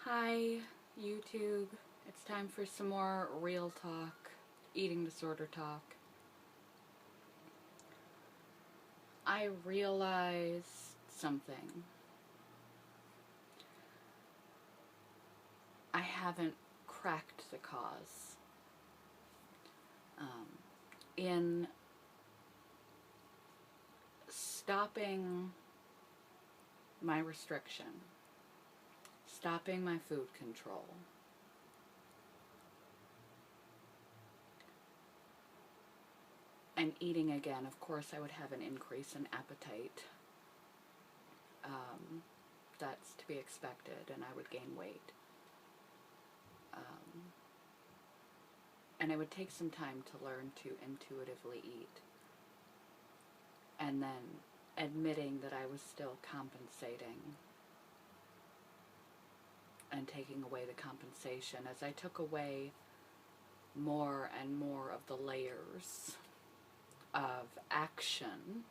Hi, YouTube. It's time for some more real talk, eating disorder talk. I realized something. I haven't cracked the cause. In stopping my restriction, stopping my food control, and eating again, of course I would have an increase in appetite. That's to be expected, and I would gain weight. And it would take some time to learn to intuitively eat. And then admitting that I was still compensating and taking away the compensation as I took away more and more of the layers of action.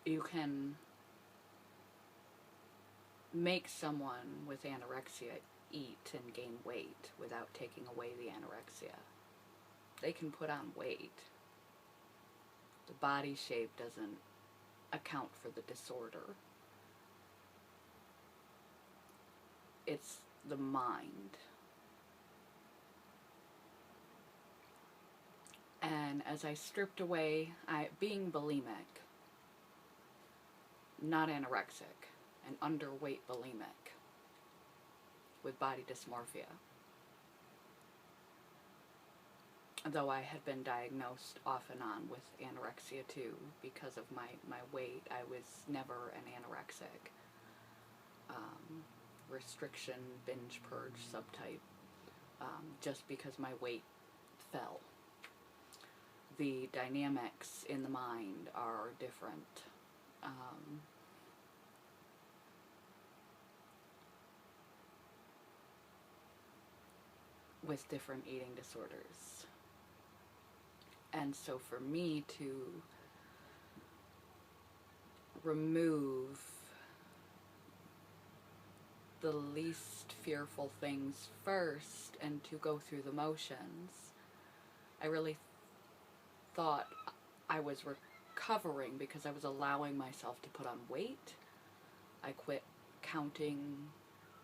You can make someone with anorexia eat and gain weight without taking away the anorexia. They can put on weight. The body shape doesn't account for the disorder. It's the mind. And as I stripped away, being bulimic, not anorexic, and underweight bulimic with body dysmorphia, though I had been diagnosed off and on with anorexia too because of my weight. I was never an anorexic. Restriction, binge, purge subtype, just because my weight fell. The dynamics in the mind are different. With different eating disorders. And so for me to remove the least fearful things first and to go through the motions, I really thought I was recovering because I was allowing myself to put on weight. I quit counting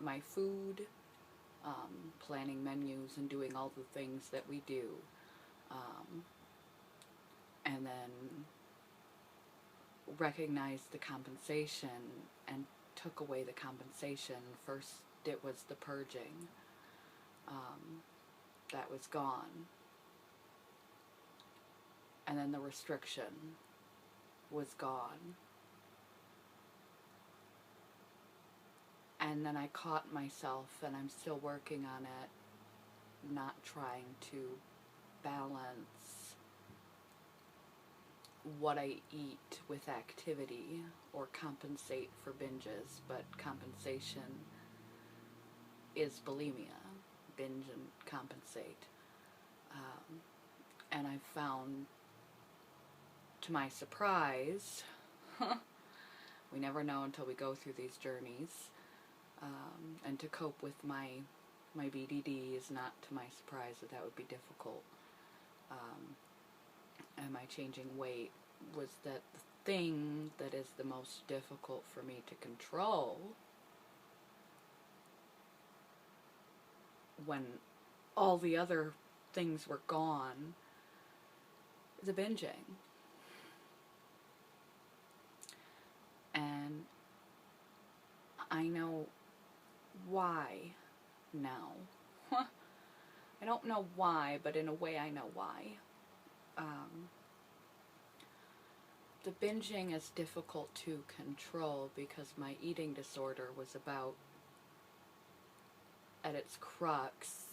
my food, planning menus and doing all the things that we do. And then recognized the compensation and took away the compensation. First it was the purging. That was gone. And then the restriction was gone. And then I caught myself, and I'm still working on it, not trying to balance what I eat with activity or compensate for binges, but compensation is bulimia, binge and compensate. And I found, to my surprise, we never know until we go through these journeys, and to cope with my BDD is not to my surprise that would be difficult. And my changing weight was that the thing that is the most difficult for me to control when all the other things were gone, the binging. And I know why now. I don't know why, but in a way I know why. The binging is difficult to control because my eating disorder was about, at its crux,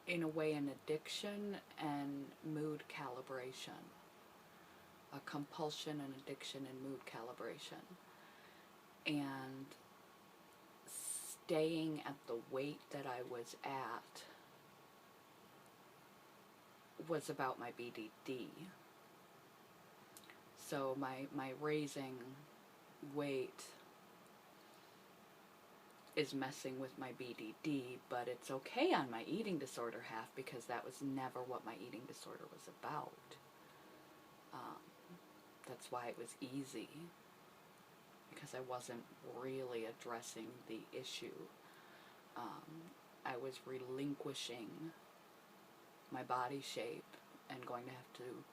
in a way, an addiction and mood calibration. A compulsion and addiction and mood calibration. And staying at the weight that I was at was about my BDD. So my raising weight is messing with my BDD, but it's okay on my eating disorder half, because that was never what my eating disorder was about. That's why it was easy, because I wasn't really addressing the issue. I was relinquishing my body shape and going to have to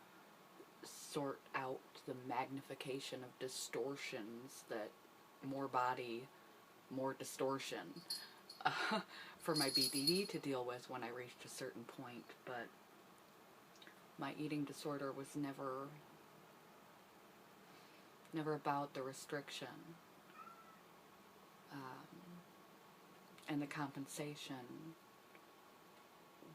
sort out the magnification of distortions that more body, more distortion for my BDD to deal with when I reached a certain point. But my eating disorder was never about the restriction. And the compensation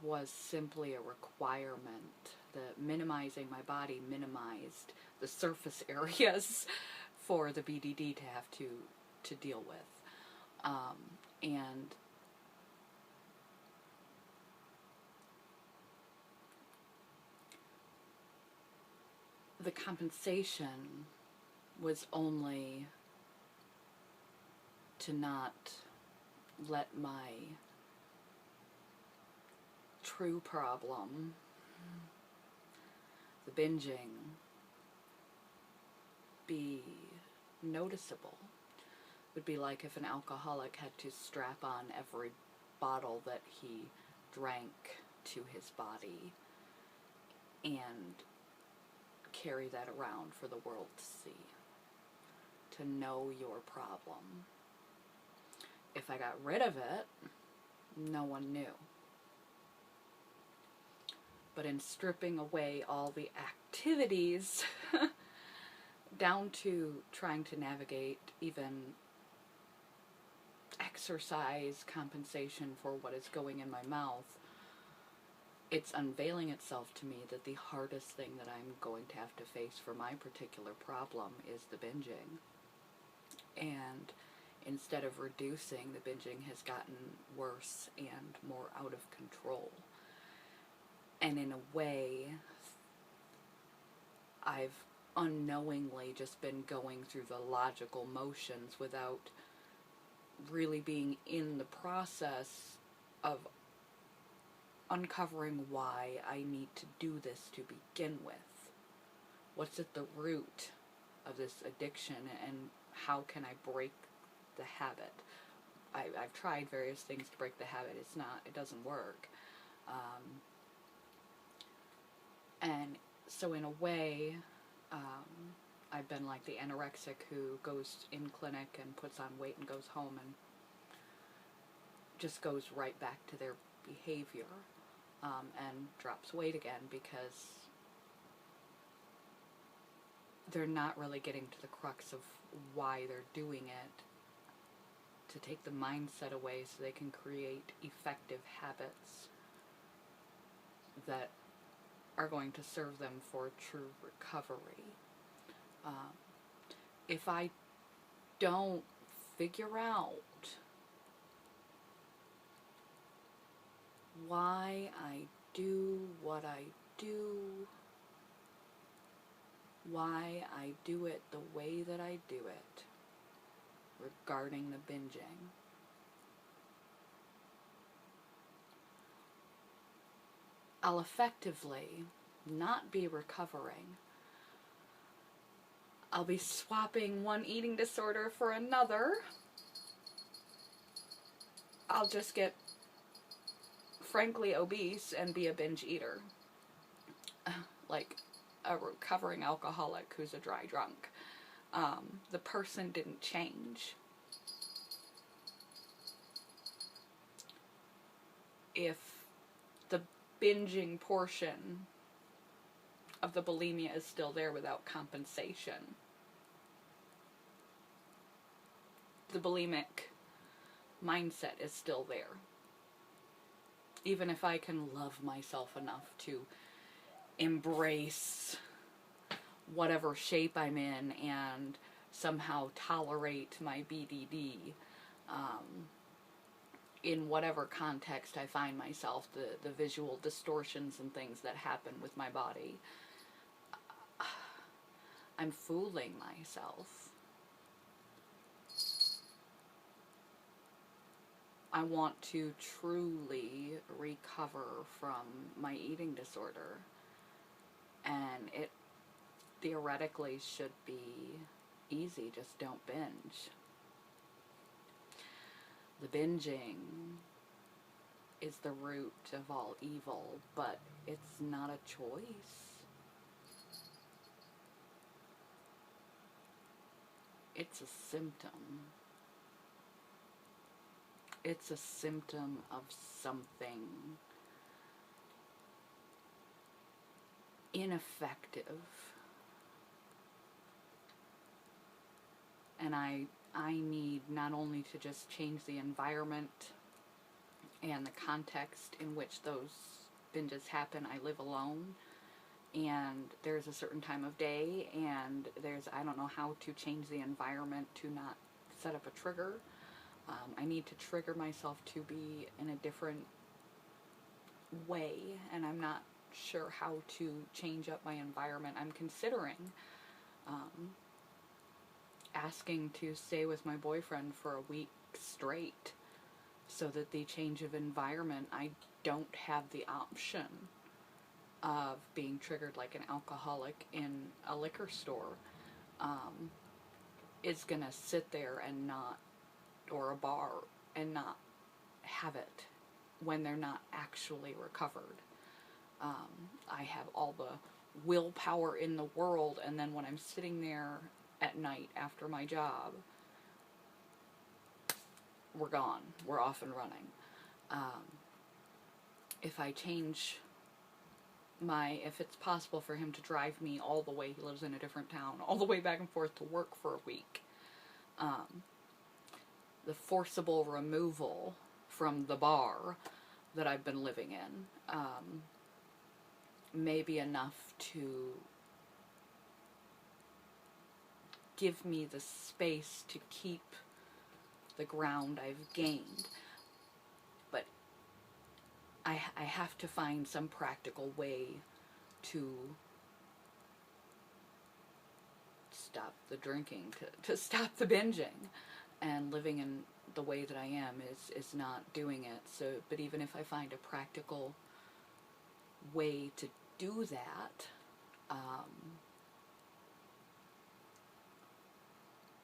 was simply a requirement. The minimizing my body minimized the surface areas for the BDD to have to deal with. And the compensation was only to not let my true problem, the binging, be noticeable. It would be like if an alcoholic had to strap on every bottle that he drank to his body and carry that around for the world to see, to know your problem. If I got rid of it, no one knew. But in stripping away all the activities, down to trying to navigate even exercise compensation for what is going in my mouth, it's unveiling itself to me that the hardest thing that I'm going to have to face for my particular problem is the binging. And instead of reducing, the binging has gotten worse and more out of control. And in a way, I've unknowingly just been going through the logical motions without really being in the process of uncovering why I need to do this to begin with. What's at the root of this addiction, and how can I break the habit? I've tried various things to break the habit. It doesn't work. And so in a way, I've been like the anorexic who goes in clinic and puts on weight and goes home and just goes right back to their behavior, and drops weight again, because they're not really getting to the crux of why they're doing it, to take the mindset away so they can create effective habits that are going to serve them for true recovery. If I don't figure out why I do what I do, why I do it the way that I do it regarding the binging, I'll effectively not be recovering. I'll be swapping one eating disorder for another. I'll just get frankly obese and be a binge eater. Like a recovering alcoholic who's a dry drunk. The person didn't change. If the binging portion of the bulimia is still there without compensation, the bulimic mindset is still there. Even if I can love myself enough to embrace whatever shape I'm in and somehow tolerate my BDD, in whatever context I find myself, the visual distortions and things that happen with my body, I'm fooling myself. I want to truly recover from my eating disorder. And it theoretically should be easy, just don't binge. The binging is the root of all evil, but it's not a choice. It's a symptom. It's a symptom of something ineffective. And I need not only to just change the environment and the context in which those binges happen. I live alone, and there's a certain time of day, and I don't know how to change the environment to not set up a trigger. I need to trigger myself to be in a different way, and I'm not sure how to change up my environment. I'm considering asking to stay with my boyfriend for a week straight, so that the change of environment, I don't have the option of being triggered like an alcoholic in a liquor store, is gonna sit there and not, or a bar, and not have it when they're not actually recovered. I have all the willpower in the world, and then when I'm sitting there at night after my job, we're gone. We're off and running. If I change if it's possible for him to drive me all the way, he lives in a different town, all the way back and forth to work for a week, the forcible removal from the bar that I've been living in, may be enough to give me the space to keep the ground I've gained. But I have to find some practical way to stop the drinking, to stop the binging. And living in the way that I am is not doing it. So, but even if I find a practical way to do that,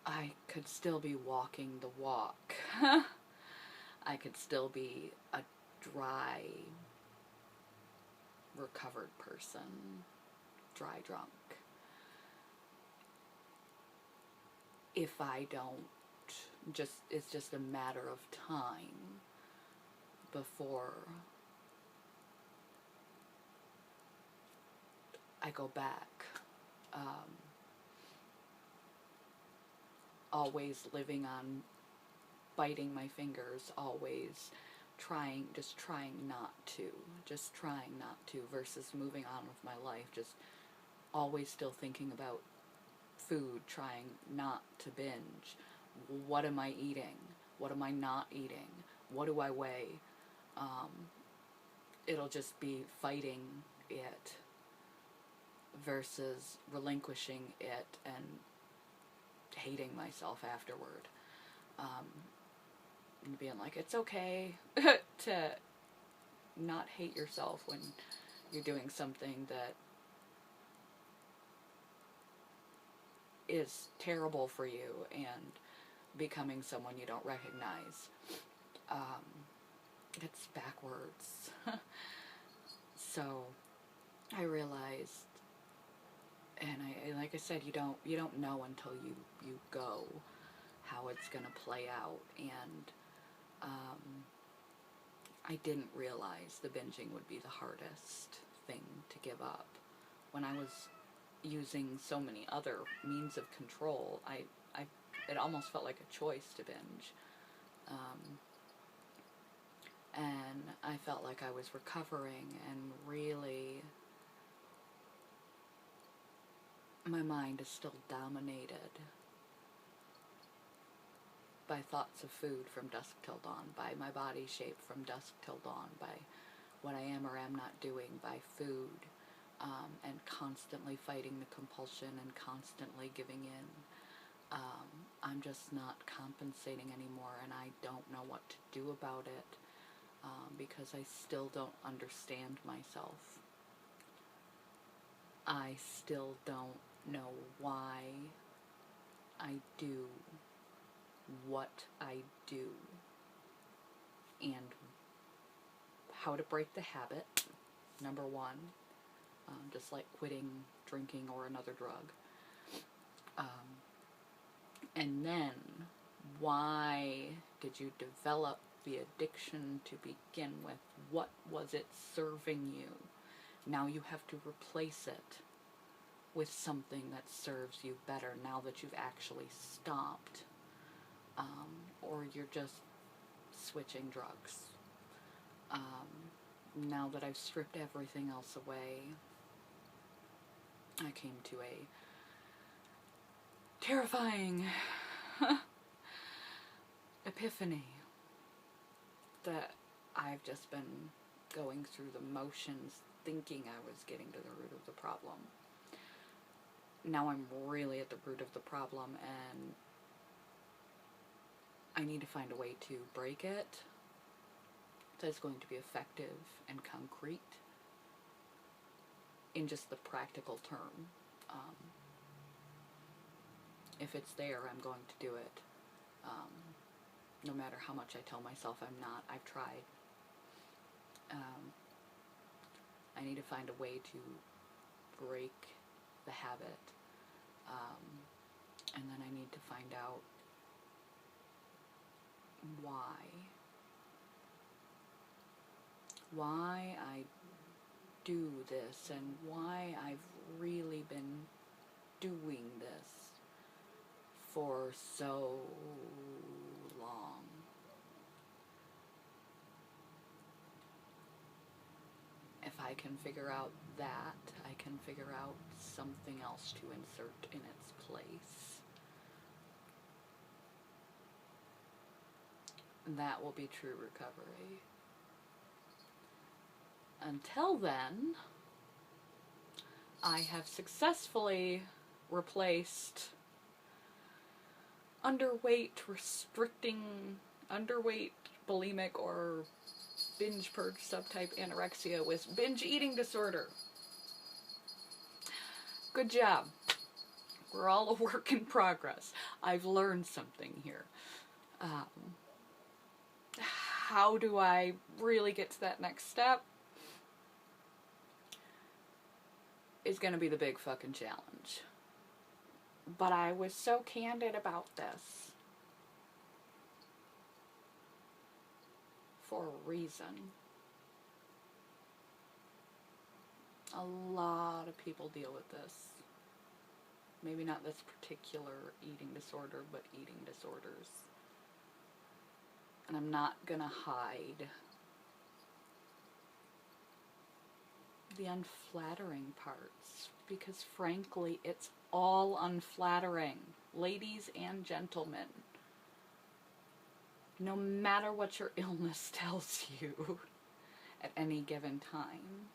I could still be walking the walk. I could still be a dry, recovered person, dry drunk. If I don't, it's just a matter of time before I go back. Always living on biting my fingers, always just trying not to, versus moving on with my life, just always still thinking about food, trying not to binge. What am I eating? What am I not eating? What do I weigh? It'll just be fighting it versus relinquishing it and hating myself afterward. And being like, it's okay to not hate yourself when you're doing something that is terrible for you and becoming someone you don't recognize. It's backwards. So I realized, and like I said, you don't know until you go how it's gonna play out. And I didn't realize the binging would be the hardest thing to give up. When I was using so many other means of control, it almost felt like a choice to binge. And I felt like I was recovering, and really my mind is still dominated by thoughts of food from dusk till dawn, by my body shape from dusk till dawn, by what I am or am not doing, by food, and constantly fighting the compulsion and constantly giving in. I'm just not compensating anymore, and I don't know what to do about it, because I still don't understand myself. I still don't know why I do what I do, and how to break the habit, number one, just like quitting drinking or another drug. And then, why did you develop the addiction to begin with? What was it serving you? Now you have to replace it with something that serves you better now that you've actually stopped. Or you're just switching drugs. Now that I've stripped everything else away, I came to a terrifying epiphany that I've just been going through the motions thinking I was getting to the root of the problem. Now I'm really at the root of the problem, and I need to find a way to break it that's going to be effective and concrete in just the practical term. If it's there, I'm going to do it. No matter how much I tell myself I'm not. I've tried. I need to find a way to break the habit. And then I need to find out why I do this, and why I've really been doing this for so long. If I can figure out that, I can figure out something else to insert in its place. That will be true recovery. Until then, I have successfully replaced underweight, bulimic, or binge purge subtype anorexia with binge eating disorder. Good job. We're all a work in progress. I've learned something here. How do I really get to that next step? Is going to be the big fucking challenge. But I was so candid about this for a reason. A lot of people deal with this. Maybe not this particular eating disorder, but eating disorders. And I'm not gonna hide the unflattering parts, because frankly, it's all unflattering, ladies and gentlemen. No matter what your illness tells you at any given time,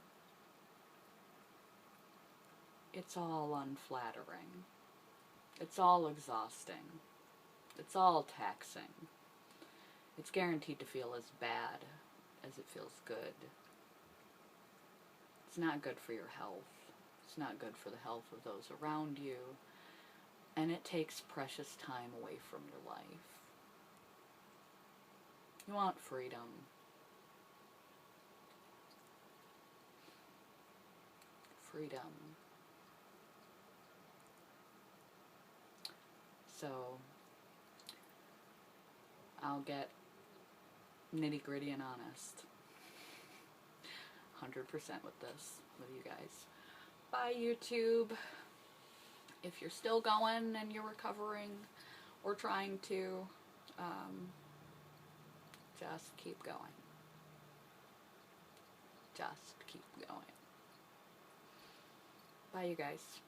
it's all unflattering. It's all exhausting. It's all taxing. It's guaranteed to feel as bad as it feels good. It's not good for your health. It's not good for the health of those around you. And it takes precious time away from your life. You want freedom. Freedom. So, I'll get nitty-gritty and honest. 100% with this, with you guys. Bye, YouTube. If you're still going and you're recovering or trying to, just keep going. Just keep going. Bye, you guys.